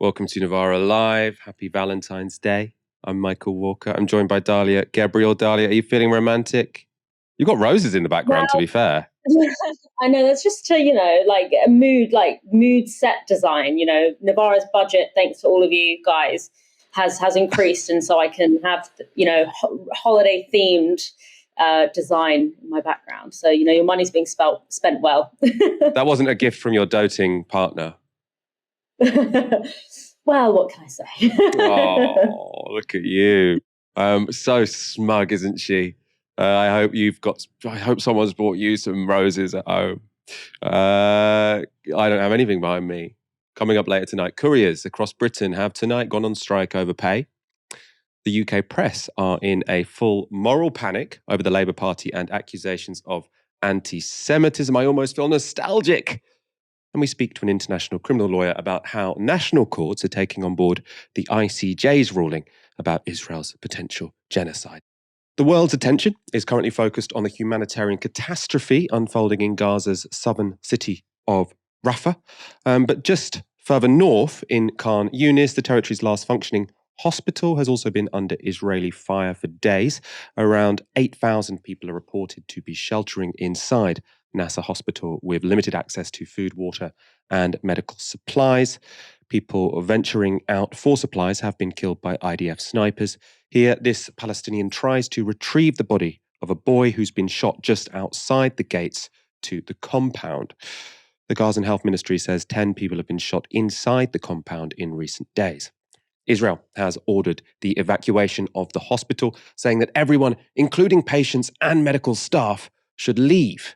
Welcome to Novara Live. Happy Valentine's Day. I'm Michael Walker. I'm joined by Dalia. Gebrial, Dalia, are you feeling romantic? You've got roses in the background, to be fair. I know, that's just to, like a mood set design. Novara's budget, thanks to all of you guys, has increased. And so I can have, holiday themed design in my background. So, your money's being spent well. That wasn't a gift from your doting partner. Well, what can I say? Oh, look at you. So smug, isn't she? I hope someone's bought you some roses at home. I don't have anything behind me. Coming up later tonight, couriers across Britain have tonight gone on strike over pay. The UK press are in a full moral panic over the Labour Party and accusations of anti-Semitism. I almost feel nostalgic. And we speak to an international criminal lawyer about how national courts are taking on board the ICJ's ruling about Israel's potential genocide. The world's attention is currently focused on the humanitarian catastrophe unfolding in Gaza's southern city of Rafah. But just further north in Khan Yunis, the territory's last functioning hospital has also been under Israeli fire for days. Around 8,000 people are reported to be sheltering inside Nasser Hospital with limited access to food, water, and medical supplies. People venturing out for supplies have been killed by IDF snipers. Here, this Palestinian tries to retrieve the body of a boy who's been shot just outside the gates to the compound. The Gazan Health Ministry says 10 people have been shot inside the compound in recent days. Israel has ordered the evacuation of the hospital, saying that everyone, including patients and medical staff, should leave.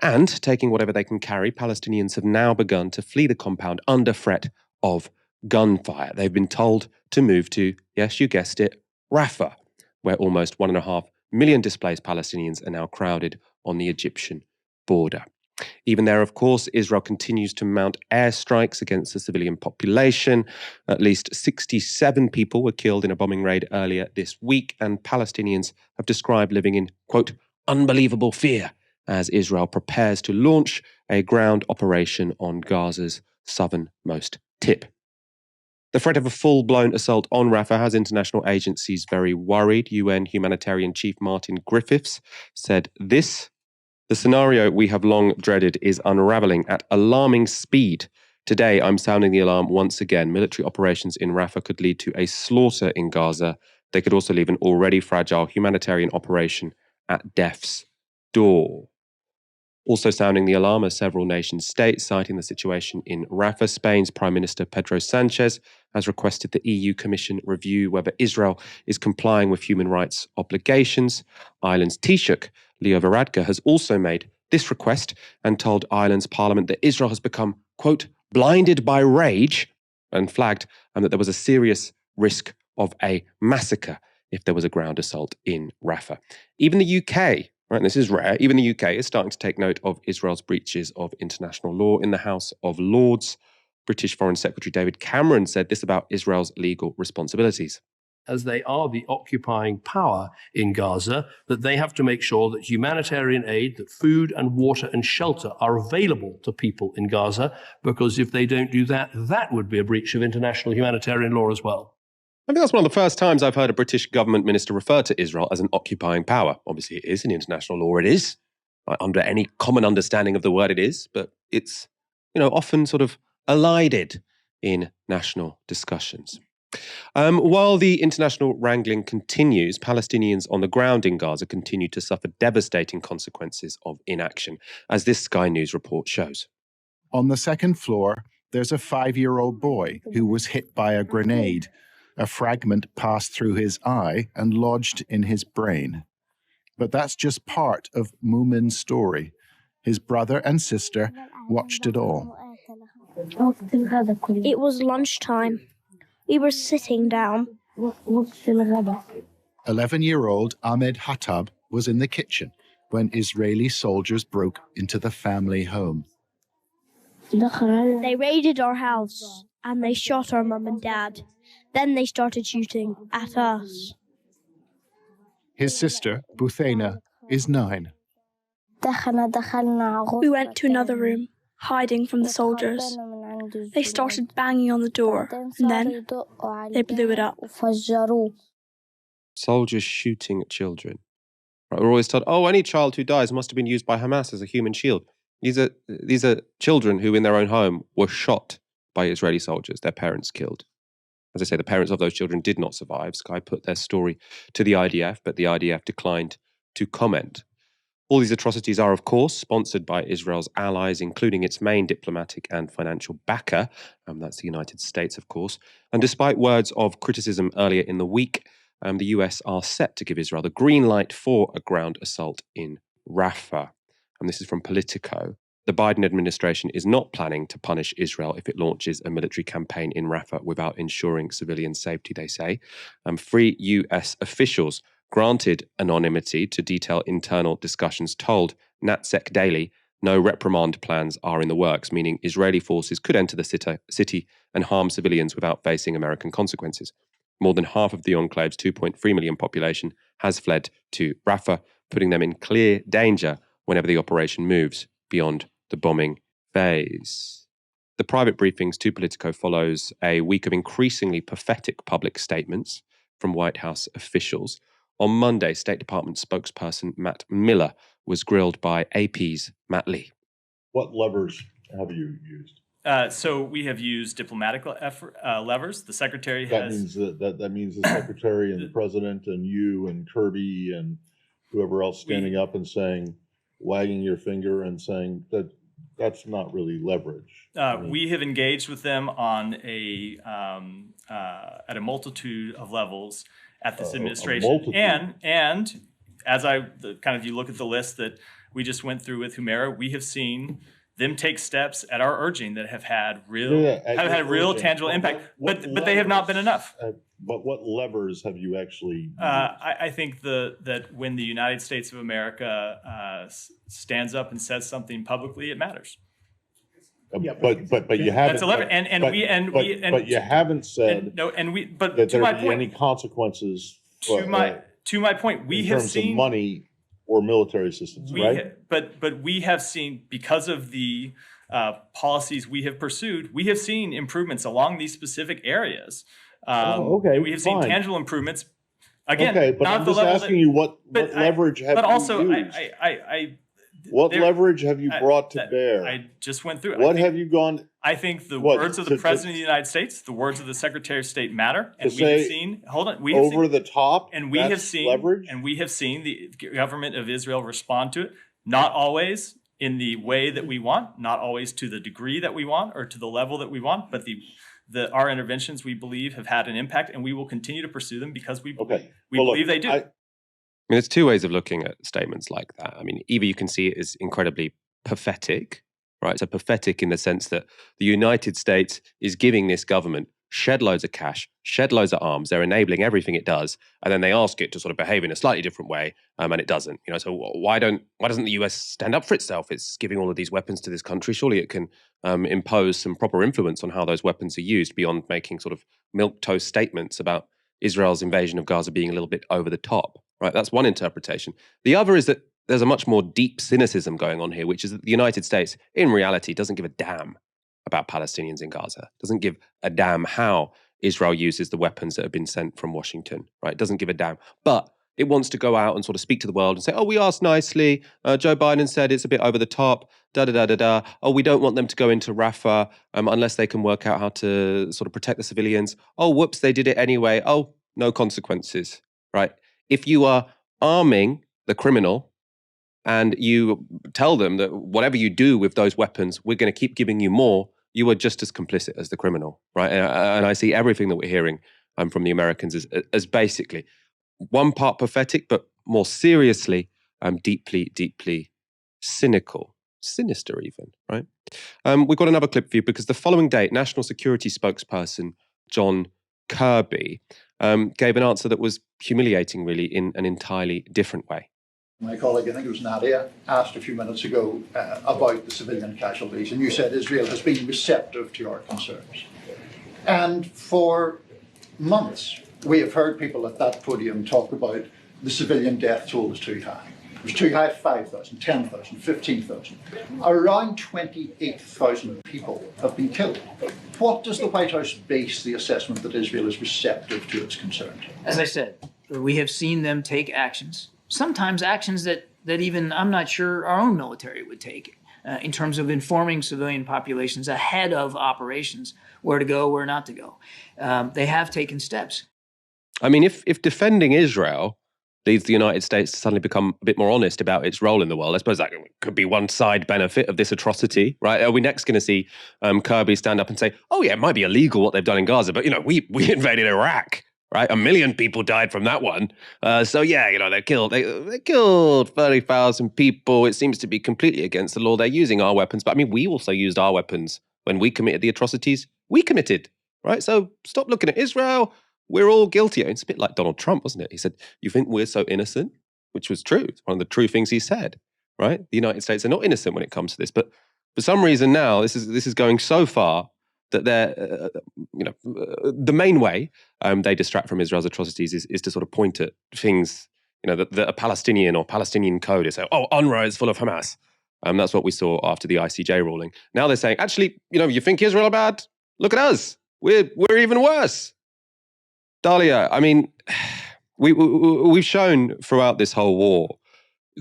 And, taking whatever they can carry, Palestinians have now begun to flee the compound under threat of gunfire. They've been told to move to, yes, you guessed it, Rafah, where almost 1.5 million displaced Palestinians are now crowded on the Egyptian border. Even there, of course, Israel continues to mount airstrikes against the civilian population. At least 67 people were killed in a bombing raid earlier this week, and Palestinians have described living in, quote, unbelievable fear as Israel prepares to launch a ground operation on Gaza's southernmost tip. The threat of a full-blown assault on Rafah has international agencies very worried. UN humanitarian chief Martin Griffiths said this: "The scenario we have long dreaded is unraveling at alarming speed. Today, I'm sounding the alarm once again. Military operations in Rafah could lead to a slaughter in Gaza. They could also leave an already fragile humanitarian operation at death's door." Also sounding the alarm are several nation-states, citing the situation in Rafah. Spain's Prime Minister Pedro Sanchez has requested the EU Commission review whether Israel is complying with human rights obligations. Ireland's Taoiseach, Leo Varadkar, has also made this request and told Ireland's Parliament that Israel has become, quote, blinded by rage, and flagged that there was a serious risk of a massacre if there was a ground assault in Rafah. Even the UK, right, this is rare, even the UK is starting to take note of Israel's breaches of international law. In the House of Lords, British Foreign Secretary David Cameron said this about Israel's legal responsibilities. As they are the occupying power in Gaza, that they have to make sure that humanitarian aid, that food and water and shelter are available to people in Gaza, because if they don't do that, that would be a breach of international humanitarian law as well. I think that's one of the first times I've heard a British government minister refer to Israel as an occupying power. Obviously, it is in international law, it is. Under any common understanding of the word, it is. But it's, often sort of elided in national discussions. While the international wrangling continues, Palestinians on the ground in Gaza continue to suffer devastating consequences of inaction, as this Sky News report shows. On the second floor, there's a 5-year-old boy who was hit by a grenade. A fragment passed through his eye and lodged in his brain. But that's just part of Mumin's story. His brother and sister watched it all. It was lunchtime. We were sitting down. 11-year-old Ahmed Hattab was in the kitchen when Israeli soldiers broke into the family home. They raided our house and they shot our mum and dad. Then they started shooting at us. His sister, Buthaina, is 9. We went to another room, hiding from the soldiers. They started banging on the door, and then they blew it up. Soldiers shooting at children. Right, we're always told, oh, any child who dies must have been used by Hamas as a human shield. These are children who, in their own home, were shot by Israeli soldiers, their parents killed. As I say, the parents of those children did not survive. Sky put their story to the IDF, but the IDF declined to comment. All these atrocities are, of course, sponsored by Israel's allies, including its main diplomatic and financial backer. That's the United States, of course. And despite words of criticism earlier in the week, the US are set to give Israel the green light for a ground assault in Rafah. And this is from Politico. The Biden administration is not planning to punish Israel if it launches a military campaign in Rafah without ensuring civilian safety, they say. Three US officials granted anonymity to detail internal discussions told Natsec Daily no reprimand plans are in the works, meaning Israeli forces could enter the city and harm civilians without facing American consequences. More than half of the enclave's 2.3 million population has fled to Rafah, putting them in clear danger whenever the operation moves beyond the bombing phase. The private briefings to Politico follows a week of increasingly pathetic public statements from White House officials. On Monday, State Department spokesperson Matt Miller was grilled by AP's Matt Lee. What levers have you used? So we have used diplomatic levers. The secretary That has... means that means the secretary and the president and you and Kirby and whoever else standing up and saying, wagging your finger and saying that that's not really leverage. We have engaged with them on at a multitude of levels at this administration, and as you look at the list that we just went through with Humera, we have seen them take steps at our urging that have had real tangible impact, but they have not been enough. But what levers have you actually used? I think that when the United States of America stands up and says something publicly, it matters. But you haven't. That's a lever, but you haven't said but that to there my be point, any consequences. To my point, we have seen of money or military assistance, right? But we have seen, because of the policies we have pursued, we have seen improvements along these specific areas. We have seen tangible improvements. Again, okay, but I'm just asking you what leverage have you used? But also, what leverage have you brought to bear? I just went through it. What have you gone? I think the words of the President of the United States, the words of the Secretary of State matter, and we have seen. Hold on, we have over seen, the top, and we have seen leverage, and we have seen the government of Israel respond to it. Not always in the way that we want, not always to the degree that we want, or to the level that we want, but our interventions, we believe, have had an impact, and we will continue to pursue them because we believe they do. I mean, there's two ways of looking at statements like that. I mean, either you can see it as incredibly pathetic, right? So pathetic in the sense that the United States is giving this government shed loads of cash, shed loads of arms. They're enabling everything it does, and then they ask it to sort of behave in a slightly different way, and it doesn't. So why doesn't the US stand up for itself? It's giving all of these weapons to this country. Surely it can impose some proper influence on how those weapons are used beyond making sort of milquetoast statements about Israel's invasion of Gaza being a little bit over the top. Right, that's one interpretation. The other is that there's a much more deep cynicism going on here, which is that the United States, in reality, doesn't give a damn about Palestinians in Gaza, doesn't give a damn how Israel uses the weapons that have been sent from Washington, right? It doesn't give a damn. But it wants to go out and sort of speak to the world and say, oh, we asked nicely. Joe Biden said it's a bit over the top, da-da-da-da-da. Oh, we don't want them to go into Rafah unless they can work out how to sort of protect the civilians. Oh, whoops, they did it anyway. Oh, no consequences, right? If you are arming the criminal and you tell them that whatever you do with those weapons, we're going to keep giving you more, you are just as complicit as the criminal, right? And I see everything that we're hearing from the Americans as basically one part pathetic, but more seriously, deeply, deeply cynical, sinister even, right? We've got another clip for you because the following day, National Security spokesperson John Kirby gave an answer that was humiliating, really, in an entirely different way. My colleague, I think it was Nadia, asked a few minutes ago about the civilian casualties, and you said Israel has been receptive to our concerns. And for months, we have heard people at that podium talk about the civilian death toll is too high. was too high, 5,000, 10,000, 15,000. Around 28,000 people have been killed. What does the White House base the assessment that Israel is receptive to its concerns? As I said, we have seen them take actions, sometimes actions that even I'm not sure our own military would take, in terms of informing civilian populations ahead of operations, where to go, where not to go. They have taken steps. I mean, if defending Israel leads the United States to suddenly become a bit more honest about its role in the world, I suppose that could be one side benefit of this atrocity, right? Are we next going to see Kirby stand up and say, oh yeah, it might be illegal what they've done in Gaza, but, we invaded Iraq, right? 1 million people died from that one. So yeah, they killed 30,000 people. It seems to be completely against the law. They're using our weapons. But I mean, we also used our weapons when we committed the atrocities we committed, right? So stop looking at Israel. We're all guilty. It's a bit like Donald Trump, wasn't it? He said, you think we're so innocent? Which was true. It's one of the true things he said, right? The United States are not innocent when it comes to this. But for some reason now, this is going so far that they're, the main way they distract from Israel's atrocities is to sort of point at things, that a Palestinian or Palestinian code is saying, oh, UNRWA is full of Hamas. That's what we saw after the ICJ ruling. Now they're saying, actually, you think Israel are bad? Look at us. We're even worse. Dalia, I mean, we've shown throughout this whole war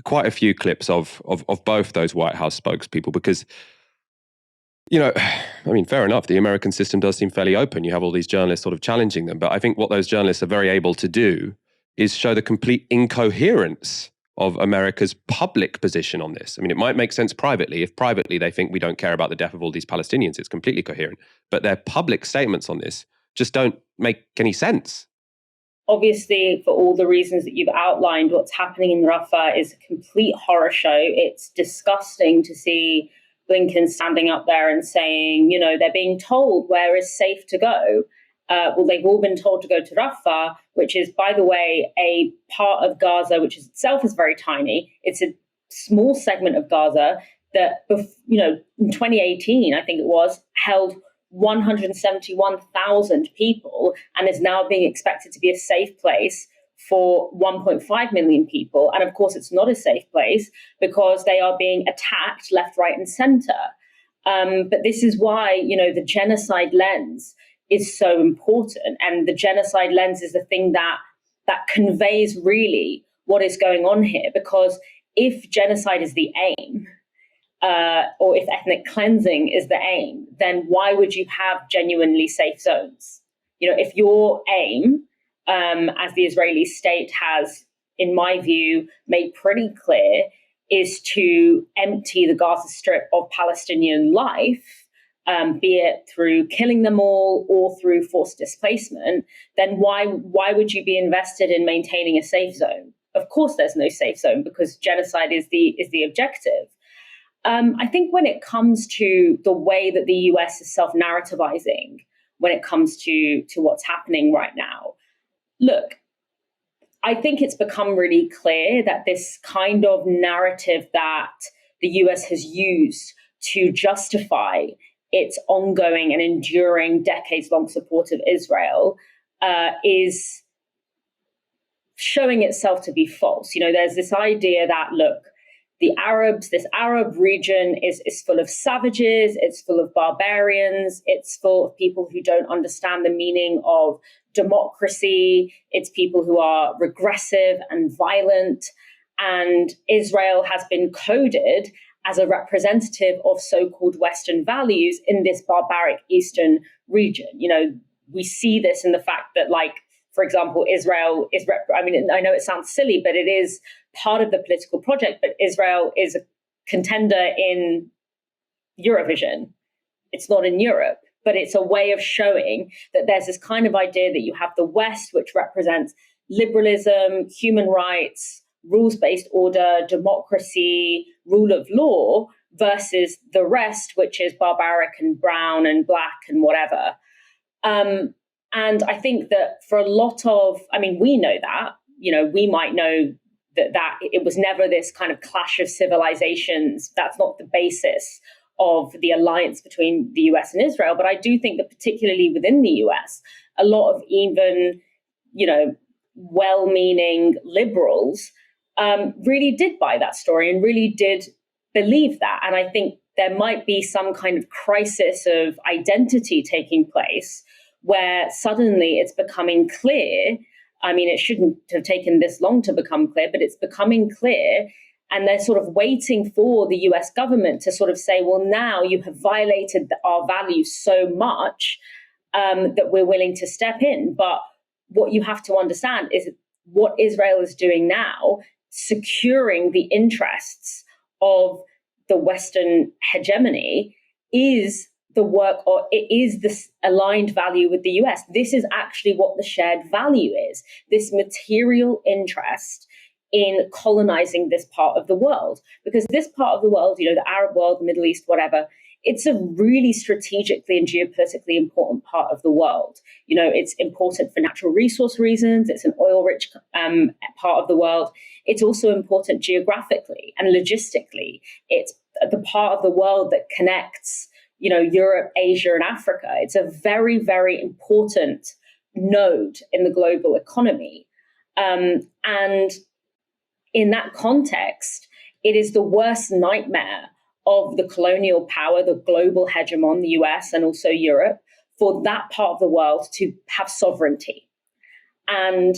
quite a few clips of both those White House spokespeople because, fair enough, the American system does seem fairly open. You have all these journalists sort of challenging them. But I think what those journalists are very able to do is show the complete incoherence of America's public position on this. I mean, it might make sense privately. If privately they think we don't care about the death of all these Palestinians, it's completely coherent. But their public statements on this just don't make any sense. Obviously, for all the reasons that you've outlined, what's happening in Rafah is a complete horror show. It's disgusting to see Blinken standing up there and saying, they're being told where is safe to go. Well, they've all been told to go to Rafah, which is, by the way, a part of Gaza, which is itself is very tiny. It's a small segment of Gaza that, in 2018, I think it was, held 171,000 people and is now being expected to be a safe place for 1.5 million people. And of course, it's not a safe place because they are being attacked left, right, and center. But this is why, the genocide lens is so important. And the genocide lens is the thing that conveys really what is going on here. Because if genocide is the aim, or if ethnic cleansing is the aim, then why would you have genuinely safe zones? If your aim, as the Israeli state has, in my view, made pretty clear, is to empty the Gaza Strip of Palestinian life, be it through killing them all or through forced displacement, then why would you be invested in maintaining a safe zone? Of course, there's no safe zone because genocide is the objective. I think when it comes to the way that the US is self-narrativizing, when it comes to what's happening right now, look, I think it's become really clear that this kind of narrative that the US has used to justify its ongoing and enduring decades-long support of Israel is showing itself to be false. There's this idea that, look, this Arab region is full of savages, it's full of barbarians, it's full of people who don't understand the meaning of democracy, it's people who are regressive and violent, and Israel has been coded as a representative of so-called Western values in this barbaric Eastern region. We see this in the fact that, for example, Israel is, I know it sounds silly, but it is part of the political project, but Israel is a contender in Eurovision. It's not in Europe, but it's a way of showing that there's this kind of idea that you have the West, which represents liberalism, human rights, rules-based order, democracy, rule of law, versus the rest, which is barbaric and brown and black and whatever. And I think that for a lot of, we know that, we might know that it was never this kind of clash of civilizations. That's not the basis of the alliance between the US and Israel. But I do think that particularly within the US, a lot of even, well-meaning liberals really did buy that story and really did believe that. And I think there might be some kind of crisis of identity taking place where suddenly it's becoming clear. I mean, it shouldn't have taken this long to become clear, but it's becoming clear. And they're sort of waiting for the US government to sort of say, well, now you have violated our values so much that we're willing to step in. But what you have to understand is what Israel is doing now, securing the interests of the Western hegemony, is the work, or it is this aligned value with the US. This is actually what the shared value is, this material interest in colonizing this part of the world. Because this part of the world, you know, the Arab world, the Middle East, whatever, it's a really strategically and geopolitically important part of the world. You know, it's important for natural resource reasons. It's an oil-rich part of the world. It's also important geographically and logistically. It's the part of the world that connects, you know, Europe, Asia, and Africa. It's a very, very important node in the global economy. And in that context, it is the worst nightmare of the colonial power, the global hegemon, the US and also Europe, for that part of the world to have sovereignty. And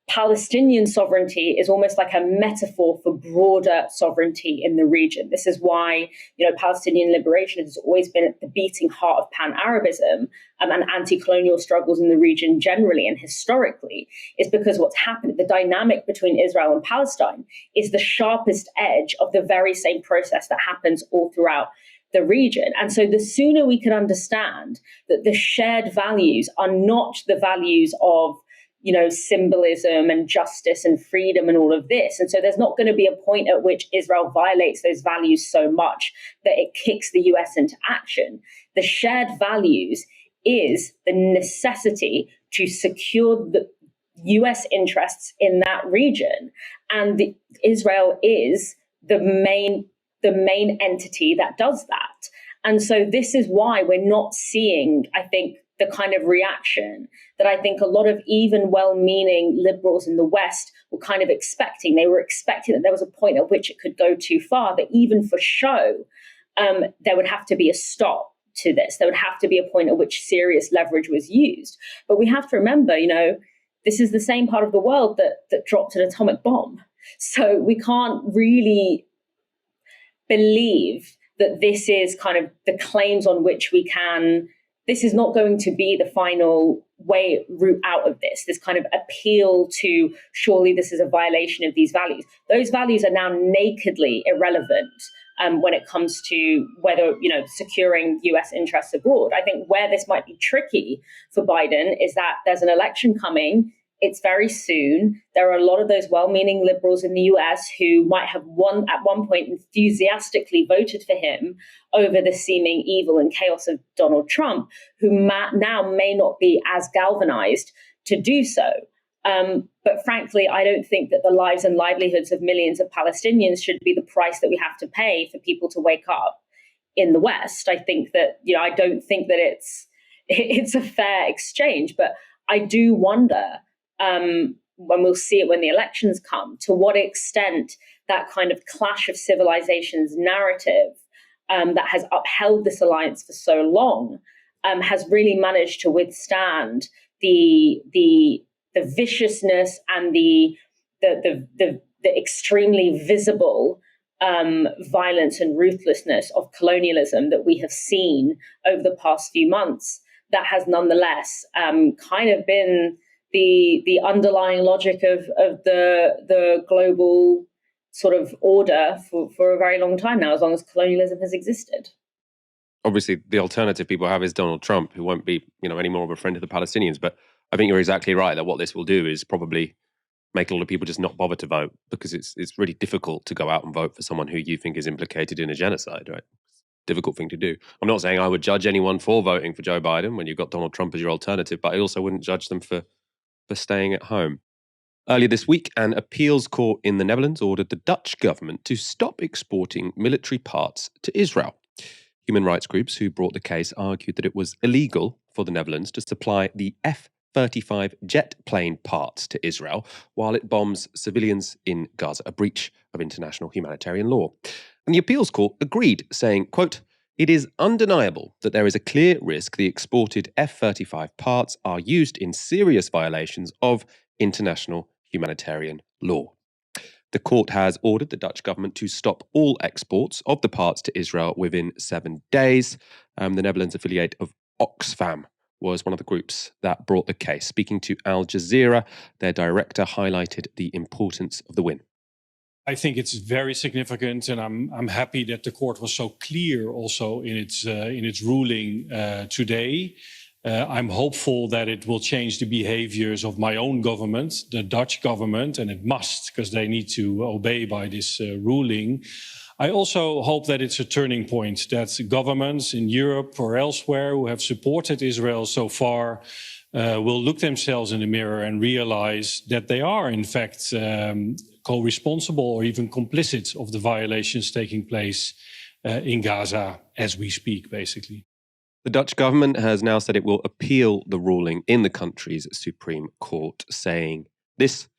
Palestinian sovereignty is almost like a metaphor for broader sovereignty in the region. This is why, you know, Palestinian liberation has always been at the beating heart of pan-Arabism and anti-colonial struggles in the region generally and historically, is because what's happened, the dynamic between Israel and Palestine is the sharpest edge of the very same process that happens all throughout the region. And so the sooner we can understand that the shared values are not the values of, you know, symbolism and justice and freedom and all of this. And so there's not going to be a point at which Israel violates those values so much that it kicks the US into action. The shared values is the necessity to secure the US interests in that region. And Israel is the main entity that does that. And so this is why we're not seeing, I think, the kind of reaction that I think a lot of even well-meaning liberals in the West were kind of expecting. They were expecting that there was a point at which it could go too far, that even for show, there would have to be a stop to this. There would have to be a point at which serious leverage was used. But we have to remember, you know, this is the same part of the world that dropped an atomic bomb. So we can't really believe that this is kind of the claims on which we can. This is not going to be the final route out of this kind of appeal to surely this is a violation of these values. Those values are now nakedly irrelevant when it comes to whether, you know, securing US interests abroad. I think where this might be tricky for Biden is that there's an election coming. It's very soon. There are a lot of those well-meaning liberals in the US who might have at one point enthusiastically voted for him over the seeming evil and chaos of Donald Trump, who now may not be as galvanized to do so. But frankly, I don't think that the lives and livelihoods of millions of Palestinians should be the price that we have to pay for people to wake up in the West. I think that, you know, I don't think that it's a fair exchange, but I do wonder, when we'll see it when the elections come, to what extent that kind of clash of civilizations narrative that has upheld this alliance for so long has really managed to withstand the viciousness and the extremely visible violence and ruthlessness of colonialism that we have seen over the past few months. That has nonetheless kind of been the underlying logic of the global sort of order for a very long time now, as long as colonialism has existed. Obviously, the alternative people have is Donald Trump, who won't be, you know, any more of a friend of the Palestinians. But I think you're exactly right that what this will do is probably make a lot of people just not bother to vote, because it's really difficult to go out and vote for someone who you think is implicated in a genocide, right? Difficult thing to do. I'm not saying I would judge anyone for voting for Joe Biden when you've got Donald Trump as your alternative, but I also wouldn't judge them for staying at home. Earlier this week, an appeals court in the Netherlands ordered the Dutch government to stop exporting military parts to Israel. Human rights groups who brought the case argued that it was illegal for the Netherlands to supply the F-35 jet plane parts to Israel while it bombs civilians in Gaza, a breach of international humanitarian law. And the appeals court agreed, saying, quote, "It is undeniable that there is a clear risk the exported F-35 parts are used in serious violations of international humanitarian law." The court has ordered the Dutch government to stop all exports of the parts to Israel within 7 days. The Netherlands affiliate of Oxfam was one of the groups that brought the case. Speaking to Al Jazeera, their director highlighted the importance of the win. I think it's very significant, and I'm happy that the court was so clear also in its ruling today. I'm hopeful that it will change the behaviors of my own government, the Dutch government, and it must, because they need to obey by this ruling. I also hope that it's a turning point, that governments in Europe or elsewhere who have supported Israel so far will look themselves in the mirror and realize that they are, in fact, co-responsible or even complicit of the violations taking place in Gaza as we speak, basically. The Dutch government has now said it will appeal the ruling in the country's Supreme Court, saying this: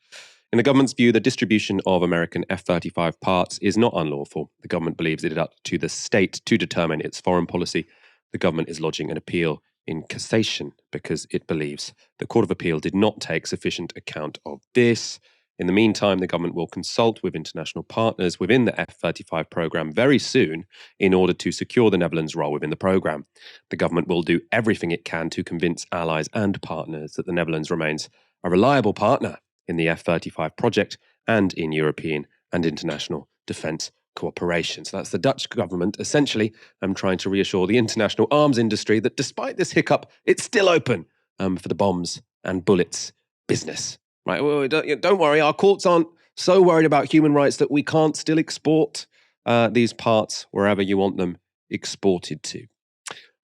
"In the government's view, the distribution of American F-35 parts is not unlawful. The government believes it is up to the state to determine its foreign policy. The government is lodging an appeal in cassation because it believes the Court of Appeal did not take sufficient account of this. In the meantime, the government will consult with international partners within the F-35 program very soon in order to secure the Netherlands' role within the program. The government will do everything it can to convince allies and partners that the Netherlands remains a reliable partner in the F-35 project and in European and international defence cooperation." So that's the Dutch government essentially trying to reassure the international arms industry that despite this hiccup, it's still open for the bombs and bullets business. Right? Well, don't worry, our courts aren't so worried about human rights that we can't still export these parts wherever you want them exported to.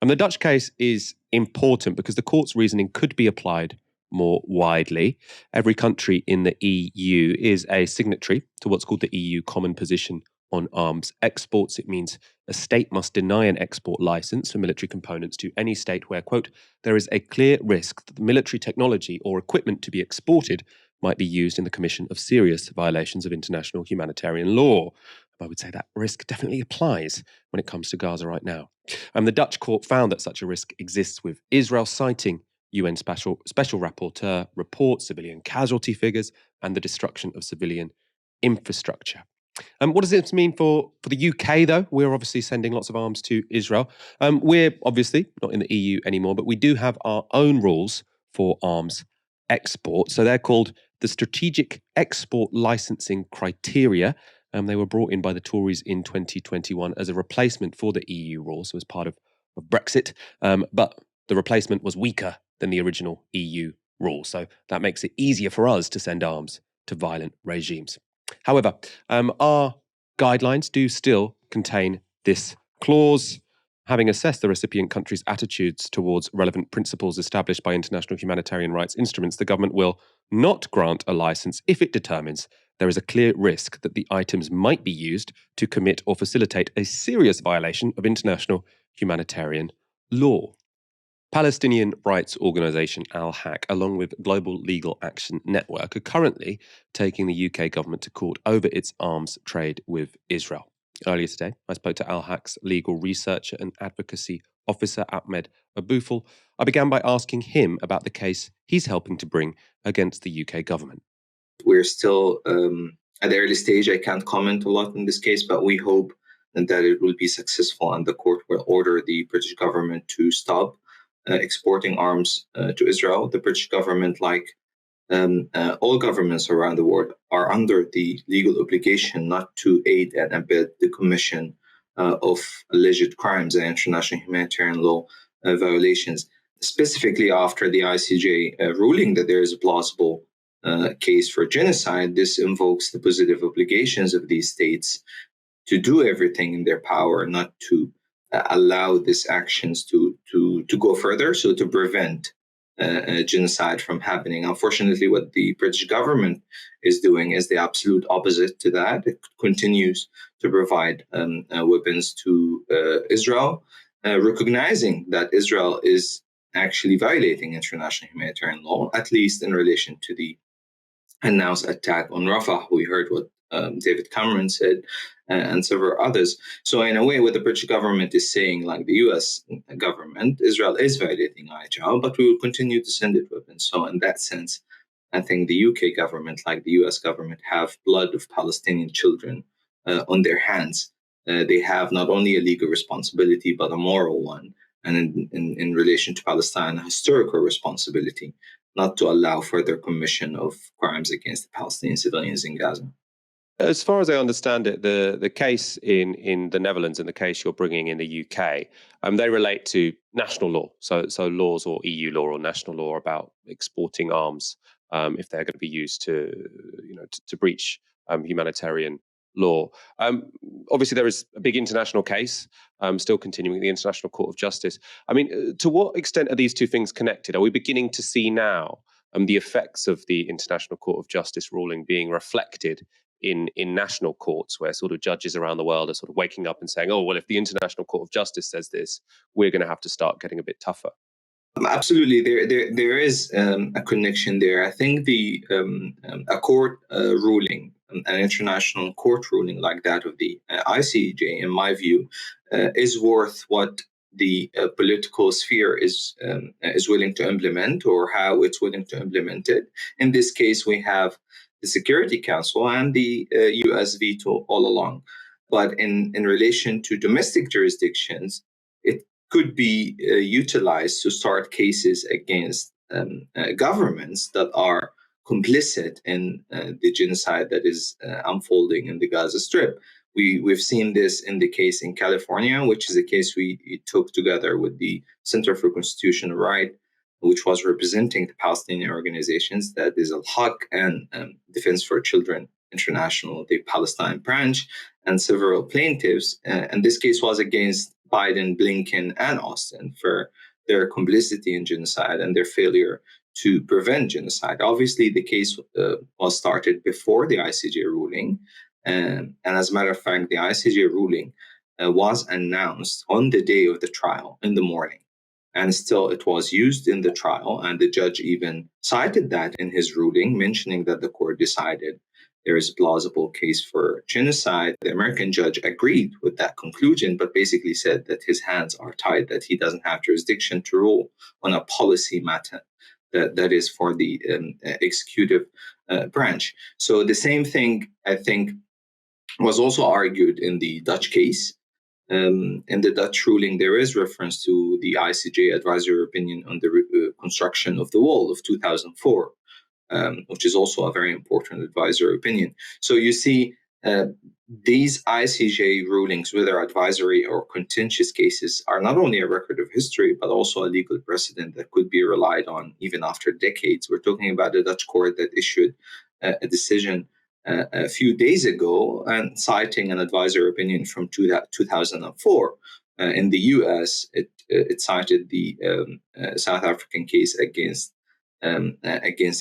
And the Dutch case is important because the court's reasoning could be applied more widely. Every country in the EU is a signatory to what's called the EU Common Position on Arms Exports. It means a state must deny an export license for military components to any state where, quote, "there is a clear risk that the military technology or equipment to be exported might be used in the commission of serious violations of international humanitarian law." I would say that risk definitely applies when it comes to Gaza right now. The Dutch court found that such a risk exists with Israel, citing UN Special Rapporteur reports, civilian casualty figures, and the destruction of civilian infrastructure. What does this mean for the UK, though? We're obviously sending lots of arms to Israel. We're obviously not in the EU anymore, but we do have our own rules for arms export. So they're called the Strategic Export Licensing Criteria. They were brought in by the Tories in 2021 as a replacement for the EU rules, so as part of Brexit. But the replacement was weaker than the original EU rule. So that makes it easier for us to send arms to violent regimes. However, our guidelines do still contain this clause. Having assessed the recipient country's attitudes towards relevant principles established by international humanitarian rights instruments, the government will not grant a license if it determines there is a clear risk that the items might be used to commit or facilitate a serious violation of international humanitarian law. Palestinian rights organisation Al-Haq, along with Global Legal Action Network, are currently taking the UK government to court over its arms trade with Israel. Earlier today, I spoke to Al-Haq's legal researcher and advocacy officer, Ahmed Aboufal. I began by asking him about the case he's helping to bring against the UK government. We're still at the early stage. I can't comment a lot in this case, but we hope that it will be successful and the court will order the British government to stop exporting arms to Israel. The British government, like all governments around the world, are under the legal obligation not to aid and abet the commission of alleged crimes and international humanitarian law violations, specifically after the ICJ ruling that there is a plausible case for genocide. This invokes the positive obligations of these states to do everything in their power not to allow these actions to go further, so to prevent genocide from happening. Unfortunately, what the British government is doing is the absolute opposite to that. It continues to provide weapons to Israel, recognizing that Israel is actually violating international humanitarian law, at least in relation to the announced attack on Rafah. We heard what David Cameron said and several others. So in a way, what the British government is saying, like the US government, Israel is violating IHL, but we will continue to send it weapons. So in that sense, I think the UK government, like the US government, have blood of Palestinian children on their hands. They have not only a legal responsibility, but a moral one. And in relation to Palestine, a historical responsibility not to allow further commission of crimes against the Palestinian civilians in Gaza. As far as I understand it, the case in the Netherlands and the case you're bringing in the UK, they relate to national law. So laws or EU law or national law about exporting arms if they're going to be used to breach humanitarian law. Obviously, there is a big international case still continuing at the International Court of Justice. I mean, to what extent are these two things connected? Are we beginning to see now the effects of the International Court of Justice ruling being reflected in national courts, where sort of judges around the world are sort of waking up and saying, oh, well, if the International Court of Justice says this, we're going to have to start getting a bit tougher? Absolutely, there is a connection there. I think a court ruling, an international court ruling like that of the ICJ, in my view, is worth what the political sphere is willing to implement, or how it's willing to implement it. In this case, we have the Security Council and the US veto all along. But in relation to domestic jurisdictions, it could be utilized to start cases against governments that are complicit in the genocide that is unfolding in the Gaza Strip. We've seen this in the case in California, which is a case we took together with the Center for Constitutional Right, which was representing the Palestinian organizations, that is Al-Haq and Defense for Children International, the Palestine branch, and several plaintiffs. And this case was against Biden, Blinken, and Austin for their complicity in genocide and their failure to prevent genocide. Obviously, the case was started before the ICJ ruling. And as a matter of fact, the ICJ ruling was announced on the day of the trial in the morning. And still, it was used in the trial. And the judge even cited that in his ruling, mentioning that the court decided there is a plausible case for genocide. The American judge agreed with that conclusion, but basically said that his hands are tied, that he doesn't have jurisdiction to rule on a policy matter that is for the executive branch. So the same thing, I think, was also argued in the Dutch case. In the Dutch ruling, there is reference to the ICJ advisory opinion on the construction of the wall of 2004. Which is also a very important advisory opinion. So you see, these ICJ rulings, whether advisory or contentious cases, are not only a record of history, but also a legal precedent that could be relied on even after decades. We're talking about the Dutch court that issued a decision a few days ago, and citing an advisory opinion from 2004. In the US, it cited the South African case against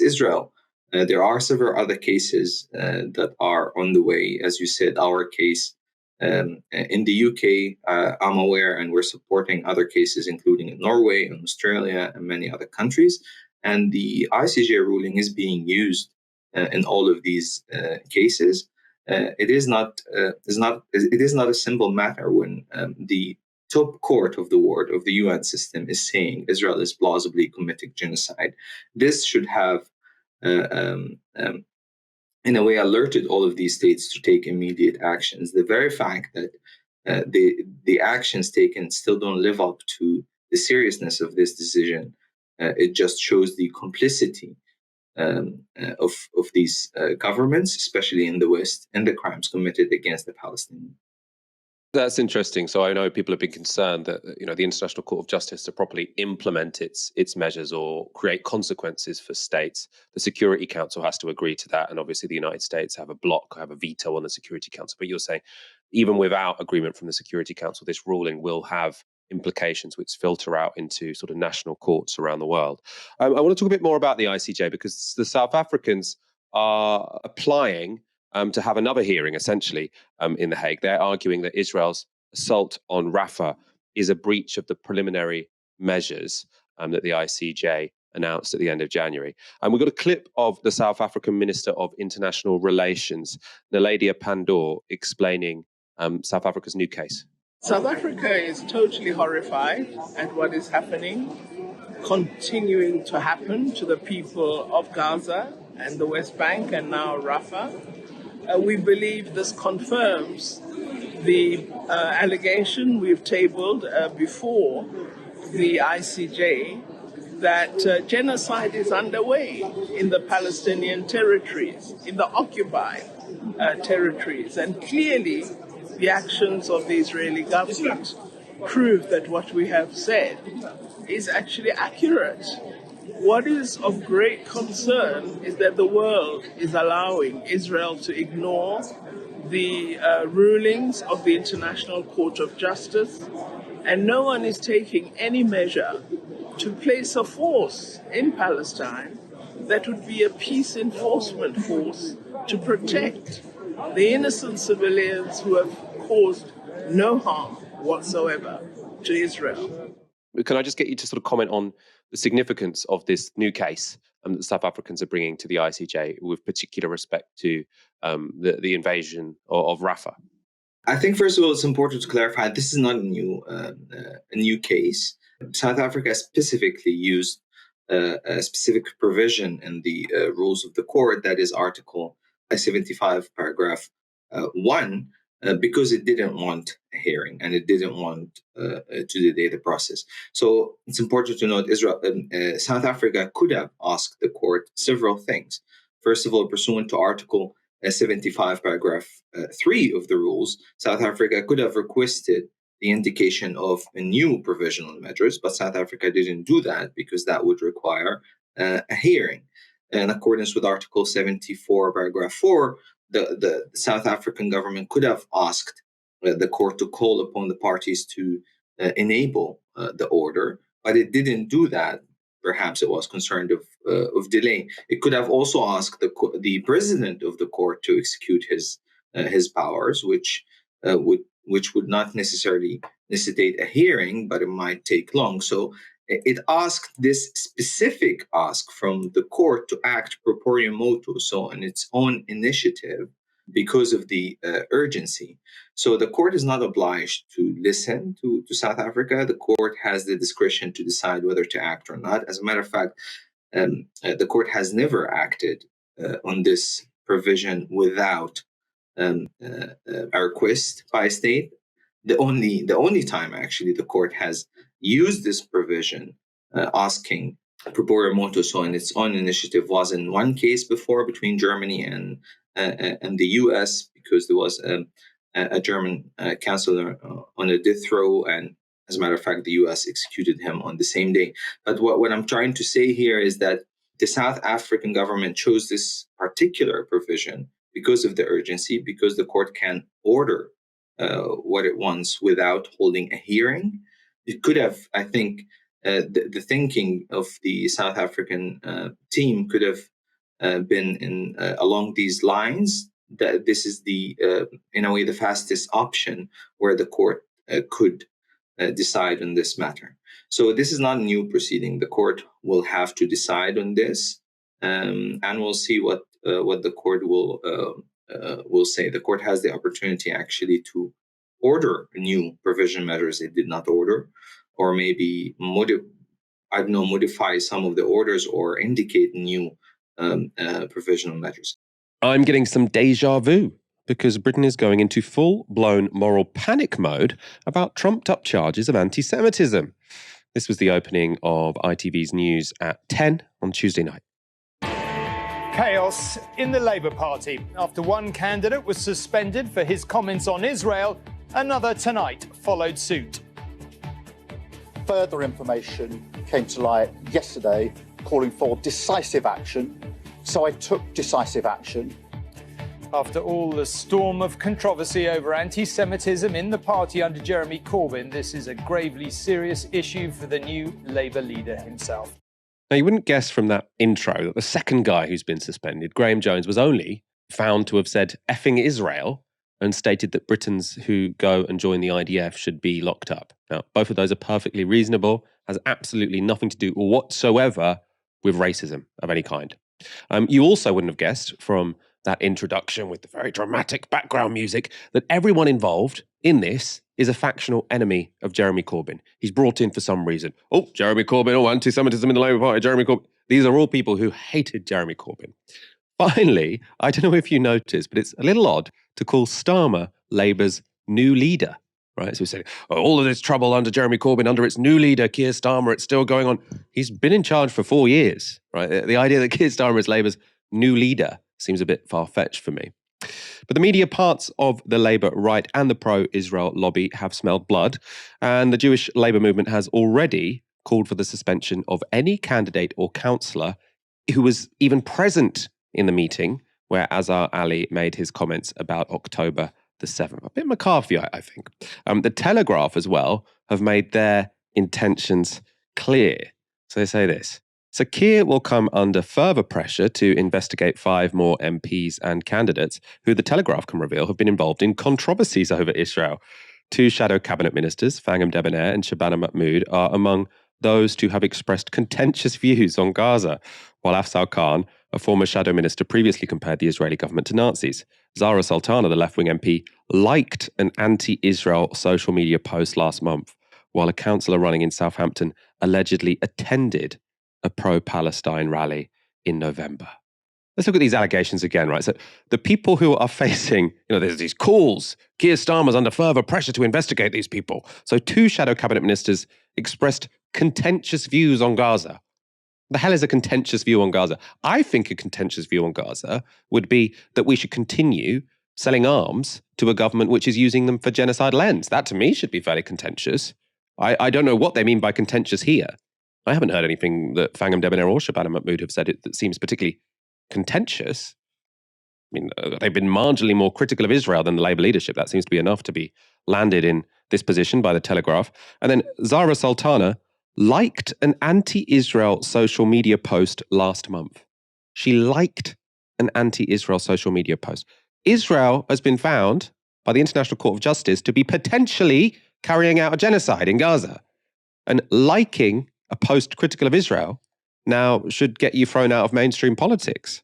Israel. There are several other cases that are on the way. As you said, our case in the UK, I'm aware, and we're supporting other cases, including in Norway and Australia and many other countries. And the ICJ ruling is being used in all of these cases. It is not a simple matter when the top court of the world, of the UN system, is saying Israel is plausibly committing genocide. This should have, in a way, alerted all of these states to take immediate actions. The very fact that the actions taken still don't live up to the seriousness of this decision, it just shows the complicity of these governments, especially in the West, and the crimes committed against the Palestinians. That's interesting. So I know people have been concerned that the International Court of Justice to properly implement its measures or create consequences for states, the Security Council has to agree to that, and obviously the United States have a veto on the Security Council. But you're saying even without agreement from the Security Council, this ruling will have implications which filter out into sort of national courts around the world. I want to talk a bit more about the ICJ, because the South Africans are applying to have another hearing, essentially, in The Hague. They're arguing that Israel's assault on Rafah is a breach of the preliminary measures that the ICJ announced at the end of January. And we've got a clip of the South African Minister of International Relations, Dalia Pandor, explaining South Africa's new case. South Africa is totally horrified at what is happening, continuing to happen to the people of Gaza and the West Bank and now Rafah. We believe this confirms the allegation we've tabled before the ICJ that genocide is underway in the Palestinian territories, in the occupied territories. And clearly, the actions of the Israeli government prove that what we have said is actually accurate. What is of great concern is that the world is allowing Israel to ignore the rulings of the International Court of Justice, and no one is taking any measure to place a force in Palestine that would be a peace enforcement force to protect the innocent civilians who have caused no harm whatsoever to Israel. Can I just get you to sort of comment on the significance of this new case that the South Africans are bringing to the ICJ with particular respect to the invasion of Rafah? I think, first of all, it's important to clarify this is not a new case. South Africa specifically used a specific provision in the rules of the court, that is Article 75, paragraph 1, because it didn't want a hearing and it didn't want to delay the process. So it's important to note South Africa could have asked the court several things. First of all, pursuant to Article 75, paragraph 3 of the rules, South Africa could have requested the indication of a new provisional measures, but South Africa didn't do that because that would require a hearing. In accordance with Article 74, paragraph 4, the South African government could have asked the court to call upon the parties to enable the order, but it didn't do that. Perhaps it was concerned of delay. It could have also asked the president of the court to execute his powers, which would not necessarily necessitate a hearing, but it might take long. So it asked this specific ask from the court to act proprium motu, so on its own initiative, because of the urgency. So the court is not obliged to listen to South Africa. The court has the discretion to decide whether to act or not. As a matter of fact, the court has never acted on this provision without a request by a state. The only time actually the court has used this provision, asking proprium motu, so in its own initiative, was in one case before between Germany and the U.S. because there was a German counselor on a death row, and as a matter of fact, the U.S. executed him on the same day. But what I'm trying to say here is that the South African government chose this particular provision because of the urgency, because the court can order what it wants without holding a hearing. It could have, I think, the thinking of the South African team could have been along these lines, that this is in a way, the fastest option where the court could decide on this matter. So this is not a new proceeding. The court will have to decide on this, and we'll see what the court will say. The court has the opportunity actually to order new provision measures it did not order, or maybe modify some of the orders or indicate new provisional measures. I'm getting some deja vu because Britain is going into full-blown moral panic mode about trumped-up charges of anti-Semitism. This was the opening of ITV's news at 10 on Tuesday night. Chaos in the Labour Party. After one candidate was suspended for his comments on Israel, another tonight followed suit. Further information came to light yesterday calling for decisive action, so I took decisive action. After all the storm of controversy over anti-Semitism in the party under Jeremy Corbyn, this is a gravely serious issue for the new Labour leader himself. Now, you wouldn't guess from that intro that the second guy who's been suspended, Graham Jones, was only found to have said effing Israel and stated that Britons who go and join the IDF should be locked up. Now, both of those are perfectly reasonable, has absolutely nothing to do whatsoever with racism of any kind. You also wouldn't have guessed from that introduction with the very dramatic background music that everyone involved in this is a factional enemy of Jeremy Corbyn. He's brought in for some reason. Oh, Jeremy Corbyn, oh, anti-Semitism in the Labour Party, Jeremy Corbyn. These are all people who hated Jeremy Corbyn. Finally, I don't know if you noticed, but it's a little odd to call Starmer Labour's new leader, right? So we say, oh, all of this trouble under Jeremy Corbyn, under its new leader, Keir Starmer, it's still going on. He's been in charge for 4 years, right? The idea that Keir Starmer is Labour's new leader seems a bit far-fetched for me. But the media parts of the Labour right and the pro-Israel lobby have smelled blood, and the Jewish Labour movement has already called for the suspension of any candidate or councillor who was even present in the meeting where Azhar Ali made his comments about October the 7th. A bit McCarthy, I think. The Telegraph as well have made their intentions clear. So they say this. So Keir will come under further pressure to investigate 5 more MPs and candidates who the Telegraph can reveal have been involved in controversies over Israel. 2 shadow cabinet ministers, Fangam Debonair and Shabana Mahmood, are among those who have expressed contentious views on Gaza, while Afsal Khan, a former shadow minister, previously compared the Israeli government to Nazis. Zara Sultana, the left-wing MP, liked an anti-Israel social media post last month, while a councillor running in Southampton allegedly attended a pro-Palestine rally in November. Let's look at these allegations again, right? So the people who are facing, there's these calls. Keir Starmer's under further pressure to investigate these people. So 2 shadow cabinet ministers expressed contentious views on Gaza. The hell is a contentious view on Gaza? I think a contentious view on Gaza would be that we should continue selling arms to a government which is using them for genocidal ends. That to me should be fairly contentious. I don't know what they mean by contentious here. I haven't heard anything that Fangam Debonair or Shabana Mahmood have said that seems particularly contentious. I mean, they've been marginally more critical of Israel than the Labour leadership. That seems to be enough to be landed in this position by the Telegraph. And then Zara Sultana liked an anti-Israel social media post last month. She liked an anti-Israel social media post. Israel has been found by the International Court of Justice to be potentially carrying out a genocide in Gaza. And liking a post critical of Israel now should get you thrown out of mainstream politics.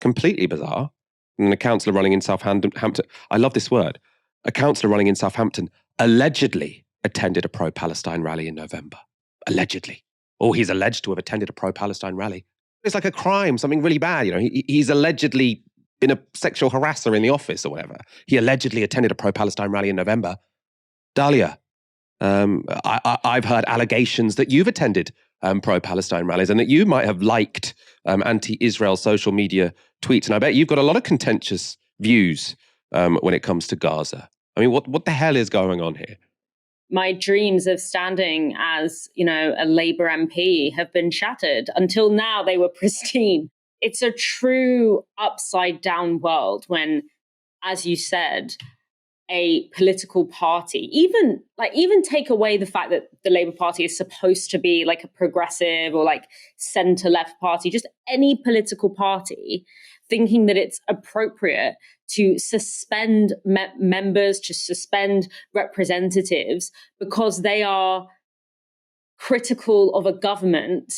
Completely bizarre. And a councillor running in Southampton, I love this word, a councillor running in Southampton allegedly attended a pro-Palestine rally in November. Allegedly. Or he's alleged to have attended a pro-Palestine rally. It's like a crime, something really bad. He's allegedly been a sexual harasser in the office or whatever. He allegedly attended a pro-Palestine rally in November. Dalia, I've heard allegations that you've attended pro-Palestine rallies and that you might have liked anti-Israel social media tweets. And I bet you've got a lot of contentious views when it comes to Gaza. I mean, what the hell is going on here? My dreams of standing as, a Labour MP have been shattered. Until now, they were pristine. It's a true upside down world when, as you said, a political party, even take away the fact that the Labour Party is supposed to be like a progressive or like centre-left party, just any political party thinking that it's appropriate to suspend members, to suspend representatives because they are critical of a government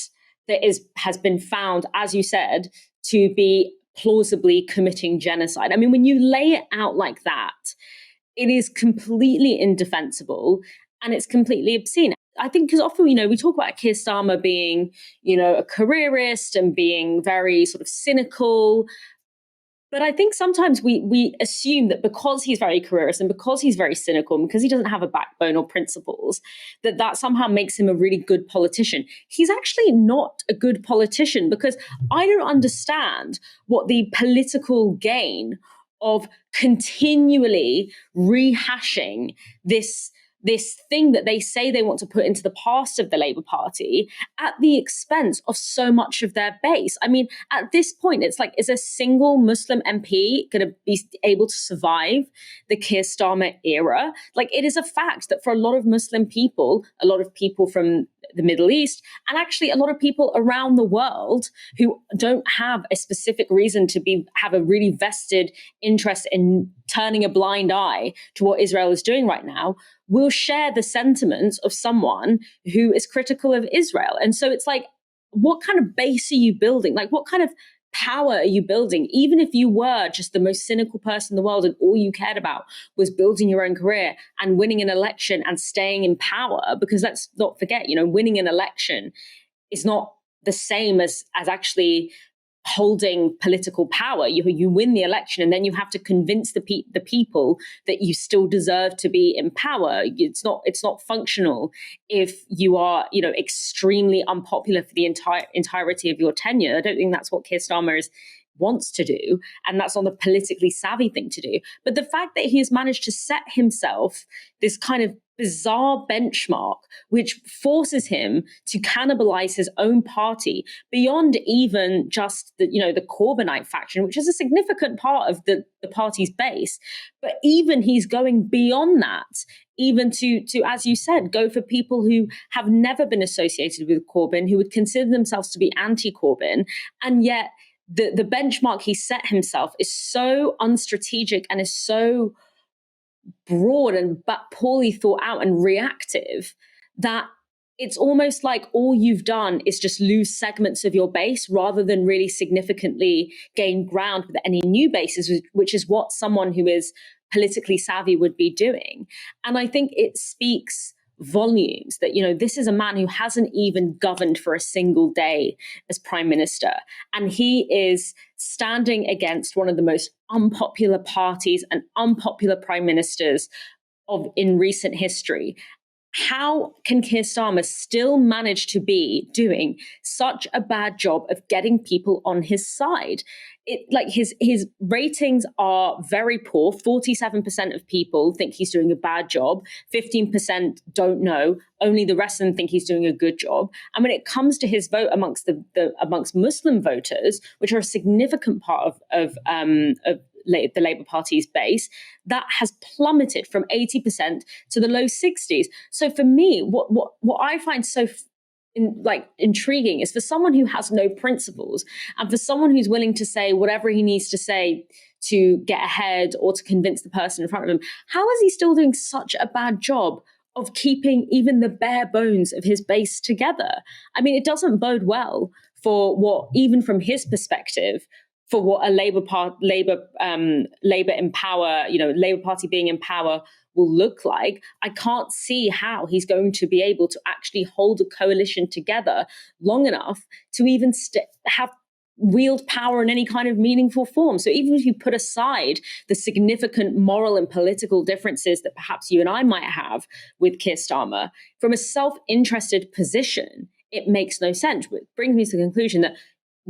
that has been found, as you said, to be plausibly committing genocide. I mean, when you lay it out like that, it is completely indefensible and it's completely obscene. I think because often, we talk about Keir Starmer being, a careerist and being very sort of cynical. But I think sometimes we assume that because he's very careerist and because he's very cynical and because he doesn't have a backbone or principles, that somehow makes him a really good politician. He's actually not a good politician because I don't understand what the political gain of continually rehashing this thing that they say they want to put into the past of the Labour Party at the expense of so much of their base. I mean, at this point, it's like, is a single Muslim MP going to be able to survive the Keir Starmer era? Like, it is a fact that for a lot of Muslim people, a lot of people from the Middle East, and actually a lot of people around the world who don't have a specific reason to have a really vested interest in turning a blind eye to what Israel is doing right now, will share the sentiments of someone who is critical of Israel. And so it's like, what kind of base are you building? Like, what kind of power are you building? Even if you were just the most cynical person in the world and all you cared about was building your own career and winning an election and staying in power, because let's not forget, winning an election is not the same as actually holding political power. You win the election and then you have to convince the people that you still deserve to be in power. It's not functional if you are extremely unpopular for the entirety of your tenure. I don't think that's what Keir Starmer wants to do, and that's not the politically savvy thing to do. But the fact that he has managed to set himself this kind of bizarre benchmark, which forces him to cannibalize his own party beyond even just the Corbynite faction, which is a significant part of the party's base. But even he's going beyond that, even to, as you said, go for people who have never been associated with Corbyn, who would consider themselves to be anti-Corbyn, and yet the benchmark he set himself is so unstrategic and is so broad and but poorly thought out and reactive that it's almost like all you've done is just lose segments of your base rather than really significantly gain ground with any new bases, which is what someone who is politically savvy would be doing. And I think it speaks volumes that, this is a man who hasn't even governed for a single day as prime minister. And he is standing against one of the most unpopular parties and unpopular prime ministers in recent history. How can Keir Starmer still manage to be doing such a bad job of getting people on his side? His ratings are very poor. 47% of people think he's doing a bad job. 15% don't know. Only the rest of them think he's doing a good job. And when it comes to his vote amongst amongst Muslim voters, which are a significant part of the Labour Party's base, that has plummeted from 80% to the low 60s. So for me, what I find so intriguing is for someone who has no principles and for someone who's willing to say whatever he needs to say to get ahead or to convince the person in front of him, how is he still doing such a bad job of keeping even the bare bones of his base together? I mean, it doesn't bode well for what, even from his perspective, for what a Labour in power, Labour Party being in power will look like. I can't see how he's going to be able to actually hold a coalition together long enough to even wield power in any kind of meaningful form. So even if you put aside the significant moral and political differences that perhaps you and I might have with Keir Starmer, from a self-interested position, it makes no sense. Which brings me to the conclusion that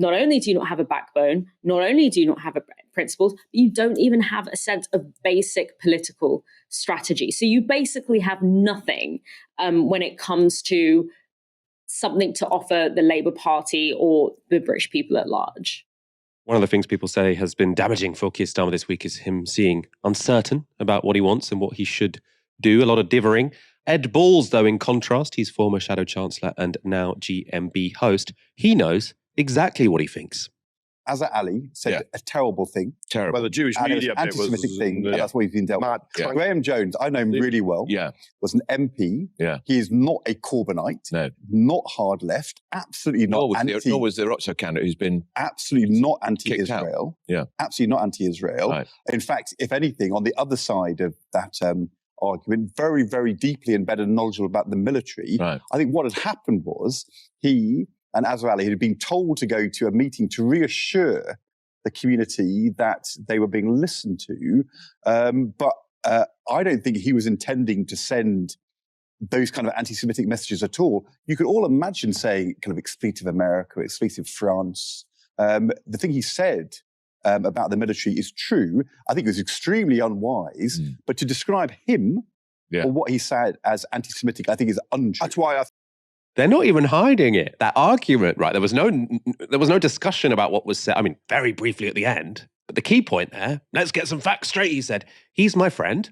not only do you not have a backbone, not only do you not have principles, but you don't even have a sense of basic political strategy. So you basically have nothing when it comes to something to offer the Labour Party or the British people at large. One of the things people say has been damaging for Keir Starmer this week is him seeing uncertain about what he wants and what he should do. A lot of dithering. Ed Balls, though, in contrast, he's former Shadow Chancellor and now GMB host. He knows exactly what he thinks. Azza Ali said a terrible thing. Terrible. Well, the Jewish media bit anti-Semitic thing. And that's what he's been dealt with. Yeah. Graham Jones, I know him really well. Yeah. Was an MP. Yeah. He is not a Corbynite. No. Not hard left. Absolutely not anti. Nor was the Rothschild candidate who's been absolutely not anti-Israel. Yeah. Absolutely not anti-Israel. Right. In fact, if anything, on the other side of that argument, very, very deeply embedded and knowledgeable about the military. Right. I think what had happened was he and Azza Ali had been told to go to a meeting to reassure the community that they were being listened to. But I don't think he was intending to send those kind of anti-Semitic messages at all. You could all imagine saying kind of expletive America, expletive France. The thing he said about the military is true. I think it was extremely unwise. But to describe him or what he said as anti-Semitic, I think is untrue. That's why they're not even hiding it. That argument, right? There was no discussion about what was said. I mean, very briefly at the end. But the key point there, let's get some facts straight, he said. He's my friend.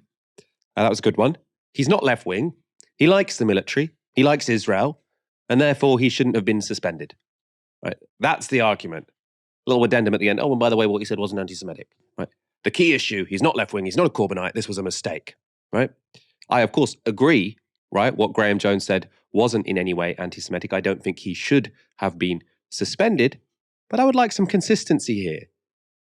That was a good one. He's not left-wing. He likes the military. He likes Israel. and therefore he shouldn't have been suspended. Right? That's the argument. A little addendum at the end. Oh, and by the way, what he said wasn't anti-Semitic. Right? The key issue, he's not left-wing, he's not a Corbynite, this was a mistake. Right? I, of course, agree, right, what Graham Jones said wasn't in any way anti-Semitic. I don't think he should have been suspended, but I would like some consistency here.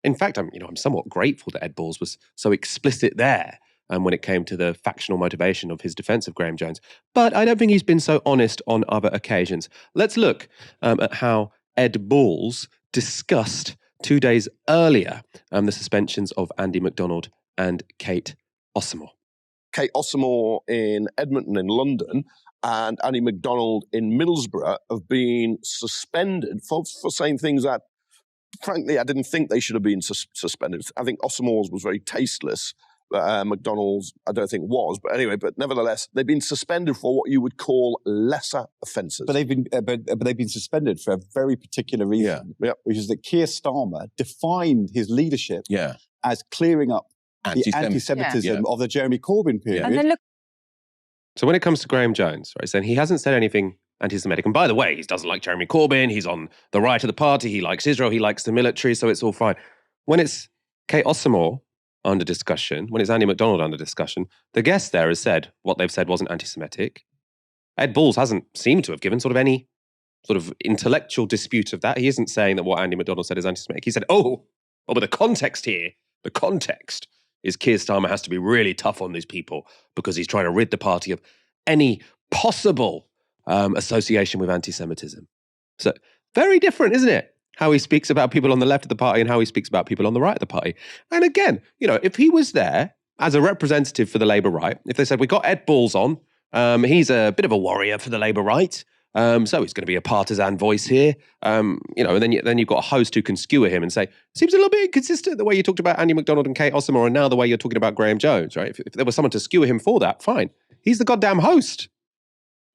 In fact, I'm somewhat grateful that Ed Balls was so explicit there when it came to the factional motivation of his defense of Graham Jones. But I don't think he's been so honest on other occasions. Let's look at how Ed Balls discussed 2 days earlier the suspensions of Andy McDonald and Kate Osamor. Kate Osamor in Edmonton in London and Andy McDonald in Middlesbrough have been suspended for saying things that, frankly, I didn't think they should have been suspended. I think Osamor's was very tasteless. McDonald's, I don't think was, but anyway. But nevertheless, they've been suspended for what you would call lesser offences. But they've been suspended for a very particular reason, which is that Keir Starmer defined his leadership as clearing up the anti-Semitism of the Jeremy Corbyn period. And then so when it comes to Graham Jones, right, saying he hasn't said anything anti-Semitic, and by the way, he doesn't like Jeremy Corbyn, he's on the right of the party, he likes Israel, he likes the military, so it's all fine. When it's Kate Osamor under discussion, when it's Andy McDonald under discussion, the guest there has said what they've said wasn't anti-Semitic. Ed Balls hasn't seemed to have given sort of any sort of intellectual dispute of that. He isn't saying that what Andy McDonald said is anti-Semitic. He said, but the context here, the context is Keir Starmer has to be really tough on these people because he's trying to rid the party of any possible association with anti-Semitism. So very different, isn't it? How he speaks about people on the left of the party and how he speaks about people on the right of the party. And again, if he was there as a representative for the Labour right, if they said, we got Ed Balls on, he's a bit of a warrior for the Labour right, so he's going to be a partisan voice here, and then you've got a host who can skewer him and say, seems a little bit inconsistent the way you talked about Andy McDonald and Kate Osamor and now the way you're talking about Graham Jones, right? If there was someone to skewer him for that, fine. He's the goddamn host.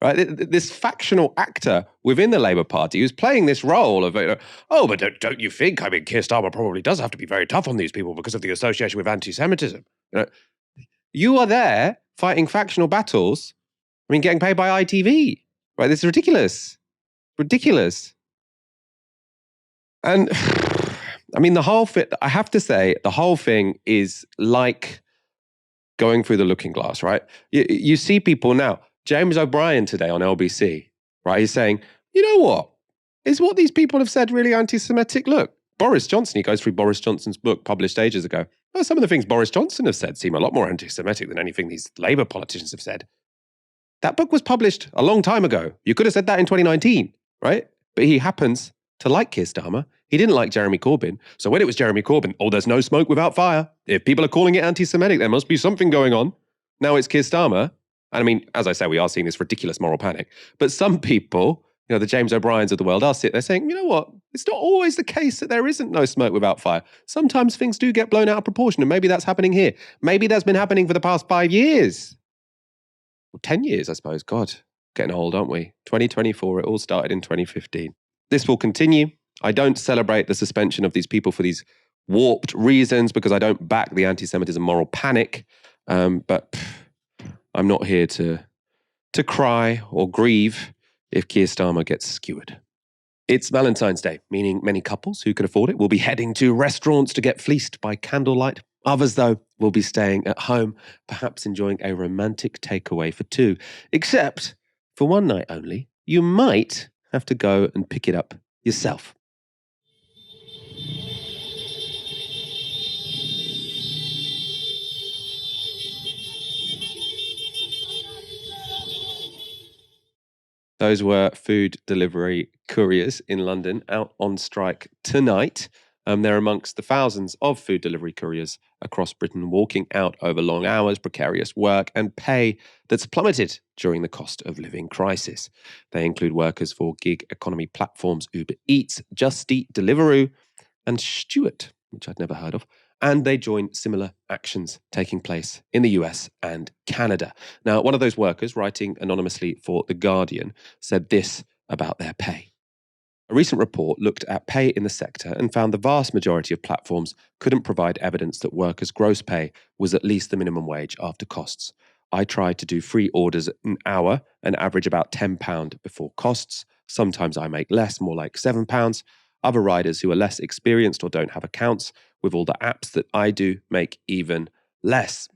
Right, this factional actor within the Labour Party who's playing this role of, but don't you think? I mean, Keir Starmer probably does have to be very tough on these people because of the association with anti-Semitism. You are there fighting factional battles. I mean, getting paid by ITV. Right, this is ridiculous, ridiculous. And I mean, I have to say, the whole thing is like going through the looking glass. Right, you see people now. James O'Brien today on LBC, right? He's saying, you know what? Is what these people have said really anti-Semitic? Look, Boris Johnson, he goes through Boris Johnson's book published ages ago. Well, some of the things Boris Johnson has said seem a lot more anti-Semitic than anything these Labour politicians have said. That book was published a long time ago. You could have said that in 2019, right? But he happens to like Keir Starmer. He didn't like Jeremy Corbyn. So when it was Jeremy Corbyn, there's no smoke without fire. If people are calling it anti-Semitic, there must be something going on. Now it's Keir Starmer. And I mean, as I say, we are seeing this ridiculous moral panic. But some people, the James O'Briens of the world are sitting there saying, you know what? It's not always the case that there isn't no smoke without fire. Sometimes things do get blown out of proportion. And maybe that's happening here. Maybe that's been happening for the past 5 years. Or 10 years, I suppose. God, getting old, aren't we? 2024, it all started in 2015. This will continue. I don't celebrate the suspension of these people for these warped reasons because I don't back the anti-Semitism moral panic. But I'm not here to cry or grieve if Keir Starmer gets skewered. It's Valentine's Day, meaning many couples who can afford it will be heading to restaurants to get fleeced by candlelight. Others, though, will be staying at home, perhaps enjoying a romantic takeaway for two. Except, for one night only, you might have to go and pick it up yourself. Those were food delivery couriers in London out on strike tonight. They're amongst the thousands of food delivery couriers across Britain walking out over long hours, precarious work and pay that's plummeted during the cost of living crisis. They include workers for gig economy platforms Uber Eats, Just Eat, Deliveroo and Stuart, which I'd never heard of. And they join similar actions taking place in the US and Canada. Now, one of those workers, writing anonymously for The Guardian, said this about their pay. A recent report looked at pay in the sector and found the vast majority of platforms couldn't provide evidence that workers' gross pay was at least the minimum wage after costs. I try to do 3 orders an hour and average about £10 before costs. Sometimes I make less, more like £7. Other riders who are less experienced or don't have accounts with all the apps that I do make even less.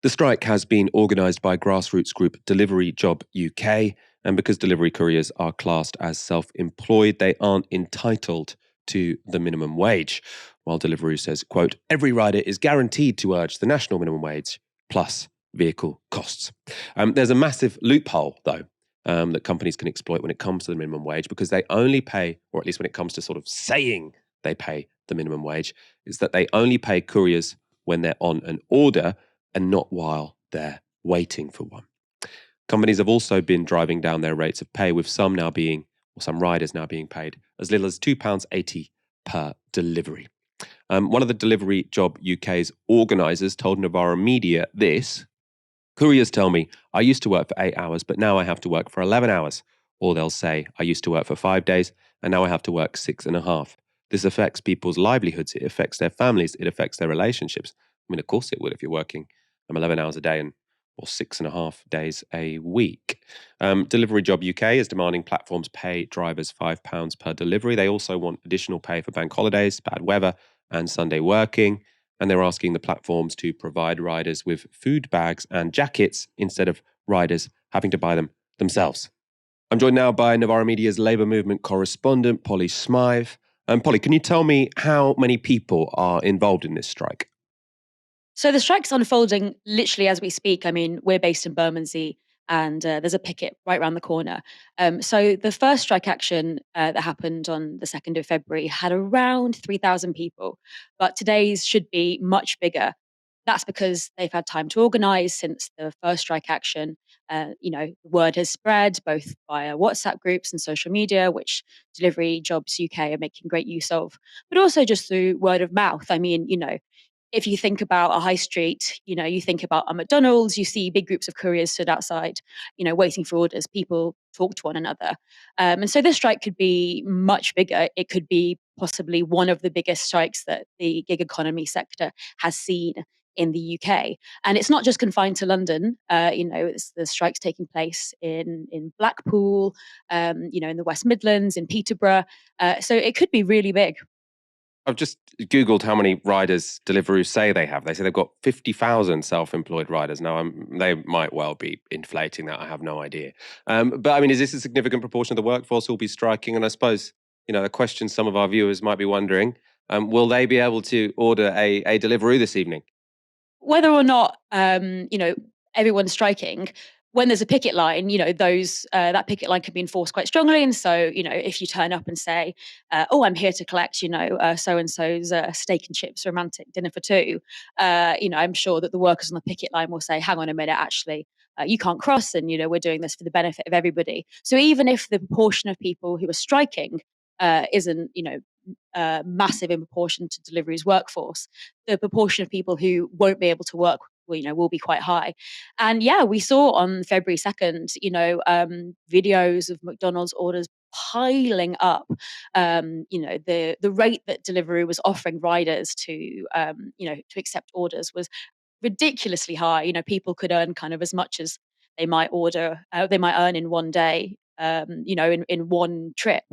The strike has been organised by grassroots group Delivery Job UK, and because delivery couriers are classed as self-employed, they aren't entitled to the minimum wage. While Deliveroo says, quote, every rider is guaranteed to urge the national minimum wage plus vehicle costs. There's a massive loophole, though, that companies can exploit when it comes to the minimum wage, because they only pay, or at least when it comes to sort of saying they pay the minimum wage, is that they only pay couriers when they're on an order and not while they're waiting for one. Companies have also been driving down their rates of pay, with some riders now being paid as little as £2.80 per delivery. One of the Delivery Job UK's organisers told Novara Media this: couriers tell me, I used to work for 8 hours, but now I have to work for 11 hours. Or they'll say, I used to work for 5 days, and now I have to work 6.5. This affects people's livelihoods. It affects their families. It affects their relationships. I mean, of course it would if you're working 11 hours a day or 6.5 days a week. Delivery Job UK is demanding platforms pay drivers £5 per delivery. They also want additional pay for bank holidays, bad weather, and Sunday working. And they're asking the platforms to provide riders with food bags and jackets instead of riders having to buy them themselves. I'm joined now by Novara Media's Labour Movement correspondent, Polly Smythe. Polly, can you tell me how many people are involved in this strike? So the strike's unfolding literally as we speak. I mean, we're based in Bermondsey, and there's a picket right around the corner. So the first strike action that happened on the 2nd of February had around 3,000 people, but today's should be much bigger. That's because they've had time to organise since the first strike action. The word has spread both via WhatsApp groups and social media, which Delivery Jobs UK are making great use of, but also just through word of mouth. I mean, if you think about a high street, you think about a McDonald's, you see big groups of couriers stood outside, waiting for orders. People talk to one another. And so this strike could be much bigger. It could be possibly one of the biggest strikes that the gig economy sector has seen in the UK. And it's not just confined to London. The strike's taking place in Blackpool, in the West Midlands, in Peterborough. So it could be really big. I've just Googled how many riders Deliveroo say they have. They say they've got 50,000 self-employed riders. Now, they might well be inflating that. I have no idea. But I mean, is this a significant proportion of the workforce who will be striking? And I suppose, the question some of our viewers might be wondering, will they be able to order a Deliveroo this evening? Whether or not, everyone's striking, when there's a picket line, that picket line can be enforced quite strongly. And so, if you turn up and say, I'm here to collect, so-and-so's steak and chips romantic dinner for 2, I'm sure that the workers on the picket line will say, hang on a minute, actually, you can't cross, and, we're doing this for the benefit of everybody. So even if the proportion of people who are striking isn't, massive in proportion to Deliveroo's workforce, the proportion of people who won't be able to work will be quite high. And yeah, we saw on February 2nd, videos of McDonald's orders piling up. The rate that Deliveroo was offering riders to accept orders was ridiculously high. People could earn kind of as much as they might earn in one day, in one trip.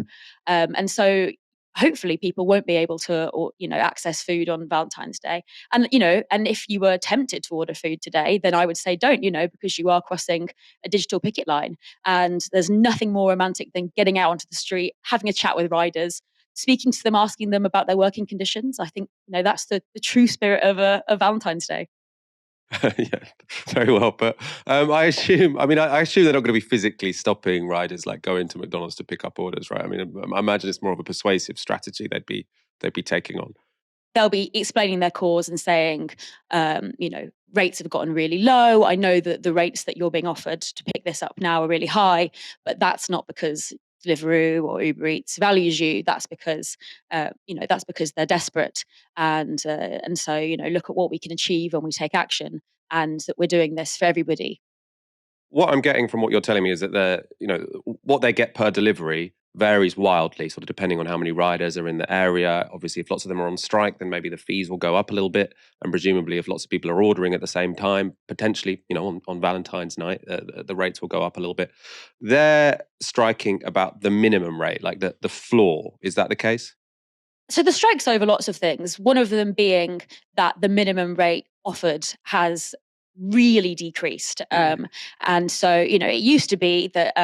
And so hopefully people won't be able to, access food on Valentine's Day. And, and if you were tempted to order food today, then I would say don't, because you are crossing a digital picket line. And there's nothing more romantic than getting out onto the street, having a chat with riders, speaking to them, asking them about their working conditions. I think, that's the true spirit of Valentine's Day. Yeah, very well. But I assume they're not going to be physically stopping riders like going to McDonald's to pick up orders, right? I mean, I imagine it's more of a persuasive strategy they'd be taking on. They'll be explaining their cause and saying, rates have gotten really low. I know that the rates that you're being offered to pick this up now are really high, but that's not because Deliveroo or Uber Eats values you. That's because, they're desperate. And so, look at what we can achieve when we take action, and that we're doing this for everybody. What I'm getting from what you're telling me is that what they get per delivery varies wildly, sort of depending on how many riders are in the area. Obviously, if lots of them are on strike, then maybe the fees will go up a little bit. And presumably, if lots of people are ordering at the same time, potentially, on Valentine's night, the rates will go up a little bit. They're striking about the minimum rate, like the floor. Is that the case? So the strike's over lots of things. One of them being that the minimum rate offered has really decreased. And so, it used to be that,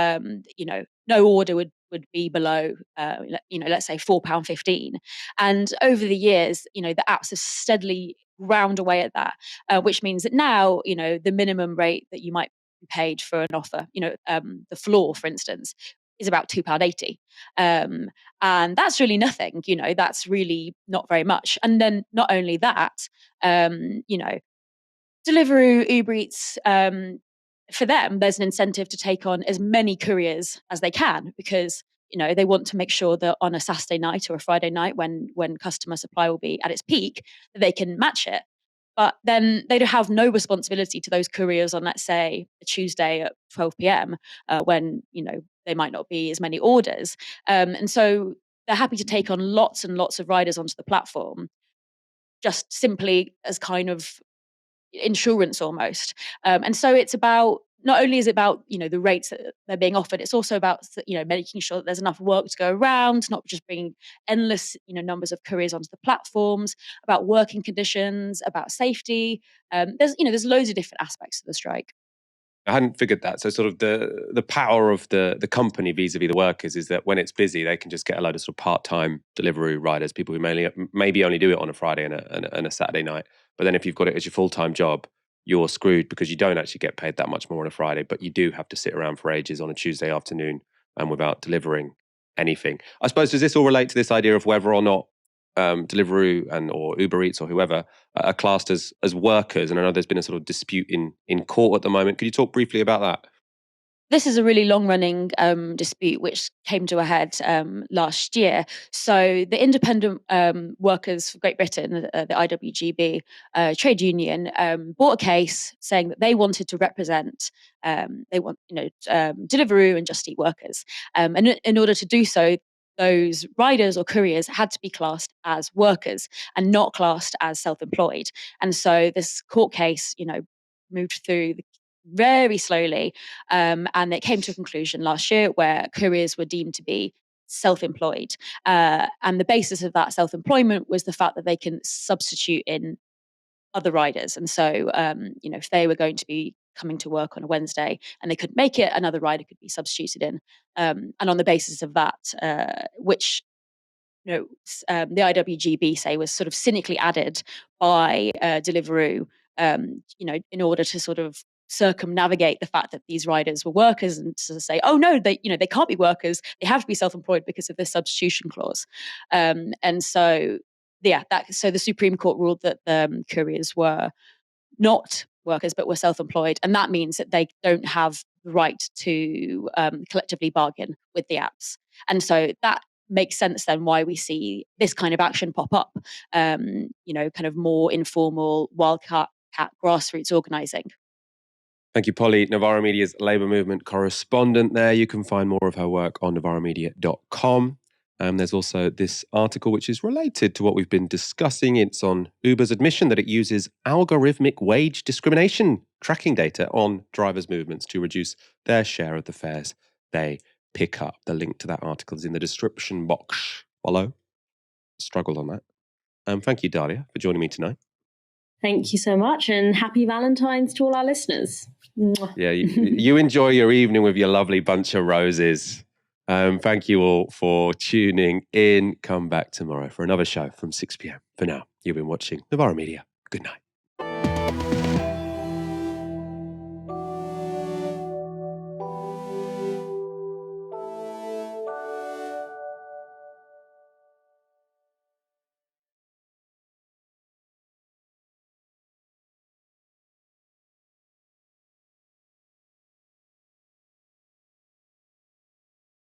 no order would be below, let's say £4.15. And over the years, the apps have steadily ground away at that, which means that now, the minimum rate that you might be paid for an offer, the floor, for instance, is about £2.80. And that's really nothing, that's really not very much. And then not only that, Deliveroo, Uber Eats, for them, there's an incentive to take on as many couriers as they can because, they want to make sure that on a Saturday night or a Friday night when customer supply will be at its peak, that they can match it. But then they have no responsibility to those couriers on, let's say, a Tuesday at 12 p.m. When, they might not be as many orders. And so they're happy to take on lots and lots of riders onto the platform just simply as kind of insurance almost. And so it's about, not only is it about, the rates that they're being offered, it's also about, making sure that there's enough work to go around, not just bringing endless, numbers of couriers onto the platforms, about working conditions, about safety. There's loads of different aspects of the strike. I hadn't figured that. So sort of the power of the company vis-a-vis the workers is that when it's busy, they can just get a load of sort of part-time Deliveroo riders, people who maybe only do it on a Friday and a Saturday night. But then if you've got it as your full-time job, you're screwed because you don't actually get paid that much more on a Friday, but you do have to sit around for ages on a Tuesday afternoon and without delivering anything. I suppose, does this all relate to this idea of whether or not Deliveroo or Uber Eats or whoever are classed as workers? And I know there's been a sort of dispute in court at the moment. Could you talk briefly about that? This is a really long-running dispute which came to a head last year. So the Independent Workers for Great Britain, the IWGB trade union, brought a case saying that they wanted to represent Deliveroo and Just Eat workers, and in order to do so, those riders or couriers had to be classed as workers and not classed as self-employed. And so this court case, moved through very slowly, and it came to a conclusion last year where couriers were deemed to be self-employed. And the basis of that self-employment was the fact that they can substitute in other riders. And so, if they were going to be coming to work on a Wednesday and they couldn't make it, another rider could be substituted in. And on the basis of that, which the IWGB say was sort of cynically added by Deliveroo, in order to sort of circumnavigate the fact that these riders were workers and to say, oh no, they can't be workers, they have to be self-employed because of this substitution clause. And so so the Supreme Court ruled that couriers were not workers but were self-employed, and that means that they don't have the right to collectively bargain with the apps. And so that makes sense then why we see this kind of action pop up, kind of more informal wildcat grassroots organising. Thank you, Polly, Novara Media's Labour Movement correspondent there. You can find more of her work on novaramedia.com. There's also this article which is related to what we've been discussing. It's on Uber's admission that it uses algorithmic wage discrimination tracking data on drivers' movements to reduce their share of the fares they pick up. The link to that article is in the description box below. Struggled on that. Thank you, Dalia, for joining me tonight. Thank you so much, and happy Valentine's to all our listeners. Mwah. Yeah, you enjoy your evening with your lovely bunch of roses. Thank you all for tuning in. Come back tomorrow for another show from 6 p.m. For now, you've been watching Novara Media. Good night.